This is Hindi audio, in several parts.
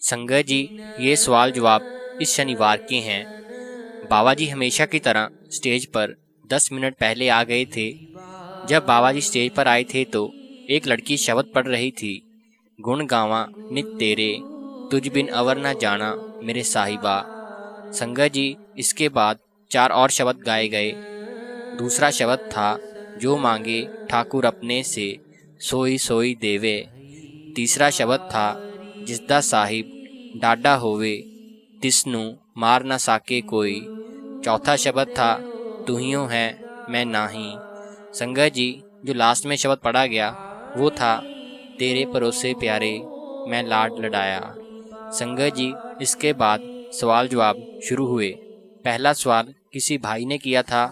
संगत जी, ये सवाल जवाब इस शनिवार के हैं। बाबा जी हमेशा की तरह स्टेज पर 10 मिनट पहले आ गए थे। जब बाबा जी स्टेज पर आए थे तो एक लड़की शब्द पढ़ रही थी, गुण गावा नित तेरे, तुझ बिन अवर न जाना मेरे साहिबा। संगत जी, इसके बाद 4 और शब्द गाए गए। दूसरा शब्द था, जो मांगे ठाकुर अपने से, सोई सोई देवे। तीसरा शब्द था, जिसदा साहिब डाडा होवे, तिसनु मार ना साके कोई। चौथा शब्द था, तुहियों है मैं नाही। संगत जी, जो लास्ट में शब्द पढ़ा गया वो था, तेरे परोसे प्यारे मैं लाड लडाया। संगत जी, इसके बाद सवाल जवाब शुरू हुए। पहला सवाल किसी भाई ने किया था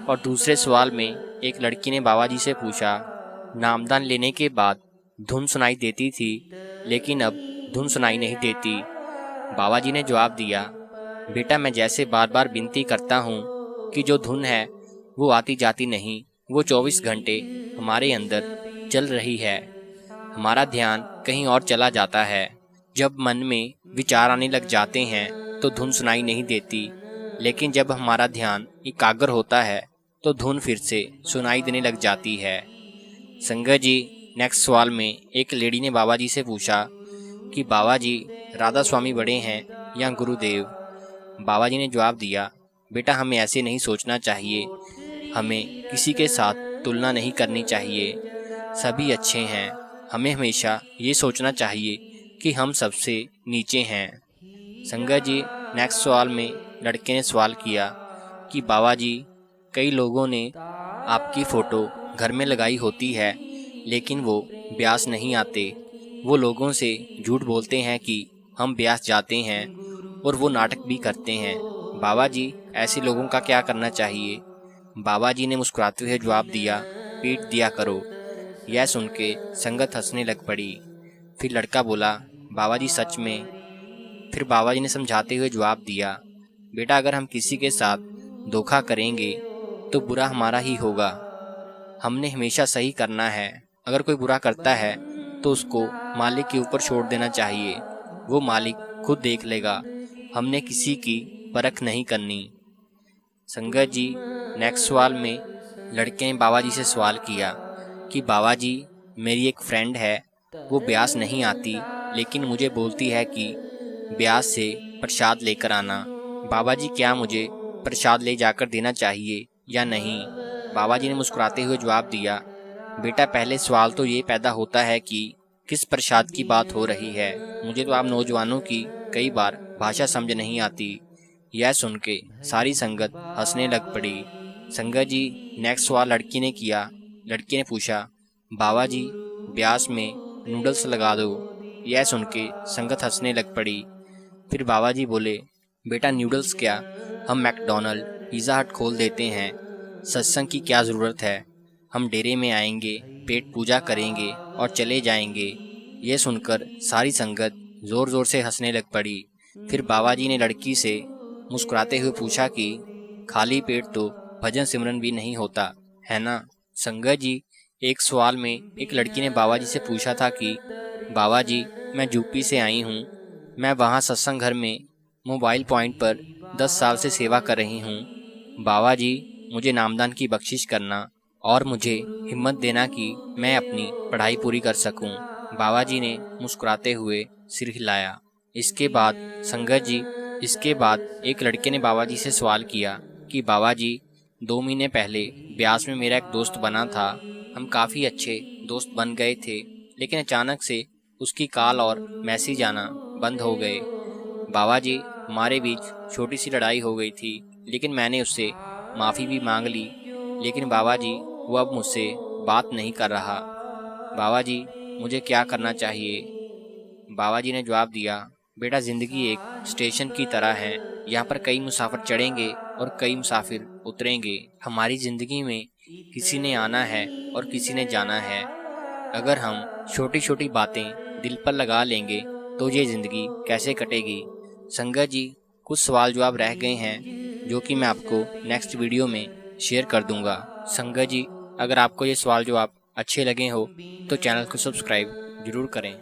और दूसरे सवाल में एक लड़की ने बाबा जी से पूछा, नामदान लेने के बाद धुन सुनाई देती थी लेकिन अब धुन सुनाई नहीं देती। बाबा जी ने जवाब दिया, बेटा मैं जैसे बार बार विनती करता हूँ कि जो धुन है वो आती जाती नहीं, वो 24 घंटे हमारे अंदर चल रही है। हमारा ध्यान कहीं और चला जाता है। जब मन में विचार आने लग जाते हैं तो धुन सुनाई नहीं देती, लेकिन जब हमारा ध्यान एकाग्र होता है तो धुन फिर से सुनाई देने लग जाती है। संगत जी, नेक्स्ट सवाल में एक लेडी ने बाबा जी से पूछा कि बाबा जी, राधा स्वामी बड़े हैं या गुरुदेव। बाबा जी ने जवाब दिया, बेटा हमें ऐसे नहीं सोचना चाहिए, हमें किसी के साथ तुलना नहीं करनी चाहिए। सभी अच्छे हैं। हमें हमेशा ये सोचना चाहिए कि हम सबसे नीचे हैं। संगत जी, नेक्स्ट सवाल में लड़के ने सवाल किया कि बाबा जी, कई लोगों ने आपकी फ़ोटो घर में लगाई होती है लेकिन वो ब्यास नहीं आते। वो लोगों से झूठ बोलते हैं कि हम ब्यास जाते हैं और वो नाटक भी करते हैं। बाबा जी, ऐसे लोगों का क्या करना चाहिए। बाबा जी ने मुस्कुराते हुए जवाब दिया, पीट दिया करो। यह सुन के संगत हंसने लग पड़ी। फिर लड़का बोला, बाबा जी सच में। फिर बाबा जी ने समझाते हुए जवाब दिया, बेटा अगर हम किसी के साथ धोखा करेंगे तो बुरा हमारा ही होगा। हमने हमेशा सही करना है। अगर कोई बुरा करता है तो उसको मालिक के ऊपर छोड़ देना चाहिए, वो मालिक खुद देख लेगा। हमने किसी की परख नहीं करनी। संगत जी, नेक्स्ट सवाल में लड़के ने बाबा जी से सवाल किया कि बाबा जी, मेरी एक फ्रेंड है, वो ब्यास नहीं आती लेकिन मुझे बोलती है कि ब्यास से प्रसाद लेकर आना। बाबा जी, क्या मुझे प्रसाद ले जाकर देना चाहिए या नहीं। बाबा जी ने मुस्कुराते हुए जवाब दिया, बेटा पहले सवाल तो ये पैदा होता है कि किस प्रसाद की बात हो रही है। मुझे तो आप नौजवानों की कई बार भाषा समझ नहीं आती। यह सुन के सारी संगत हंसने लग पड़ी। संगत जी, नेक्स्ट सवाल लड़की ने किया। लड़की ने पूछा, बाबा जी, ब्यास में नूडल्स लगा दो। यह सुन के संगत हंसने लग पड़ी। फिर बाबा जी बोले, बेटा नूडल्स क्या, हम मैकडोनल्ड पिज़्ज़ा हट खोल देते हैं। सत्संग की क्या ज़रूरत है, हम डेरे में आएंगे, पेट पूजा करेंगे और चले जाएंगे। यह सुनकर सारी संगत ज़ोर ज़ोर से हंसने लग पड़ी। फिर बाबा जी ने लड़की से मुस्कुराते हुए पूछा कि खाली पेट तो भजन सिमरन भी नहीं होता, है ना। संगत जी, एक सवाल में एक लड़की ने बाबा जी से पूछा था कि बाबा जी, मैं यूपी से आई हूँ, मैं वहाँ सत्संग घर में मोबाइल पॉइंट पर 10 साल से सेवा कर रही हूँ। बाबा जी, मुझे नामदान की बख्शिश करना और मुझे हिम्मत देना कि मैं अपनी पढ़ाई पूरी कर सकूं। बाबा जी ने मुस्कुराते हुए सिर हिलाया। इसके बाद संगत जी, इसके बाद एक लड़के ने बाबा जी से सवाल किया कि बाबा जी, 2 महीने पहले ब्यास में मेरा एक दोस्त बना था। हम काफ़ी अच्छे दोस्त बन गए थे, लेकिन अचानक से उसकी कॉल और मैसेज आना बंद हो गए। बाबा जी, हमारे बीच छोटी सी लड़ाई हो गई थी, लेकिन मैंने उससे माफ़ी भी मांग ली। लेकिन बाबा जी, वो अब मुझसे बात नहीं कर रहा। बाबा जी, मुझे क्या करना चाहिए। बाबा जी ने जवाब दिया, बेटा ज़िंदगी एक स्टेशन की तरह है। यहाँ पर कई मुसाफिर चढ़ेंगे और कई मुसाफिर उतरेंगे। हमारी ज़िंदगी में किसी ने आना है और किसी ने जाना है। अगर हम छोटी छोटी बातें दिल पर लगा लेंगे तो ये ज़िंदगी कैसे कटेगी। संगत जी, कुछ सवाल जवाब रह गए हैं जो कि मैं आपको नेक्स्ट वीडियो में शेयर कर दूंगा। संगत जी, अगर आपको ये सवाल जवाब अच्छे लगे हो तो चैनल को सब्सक्राइब ज़रूर करें।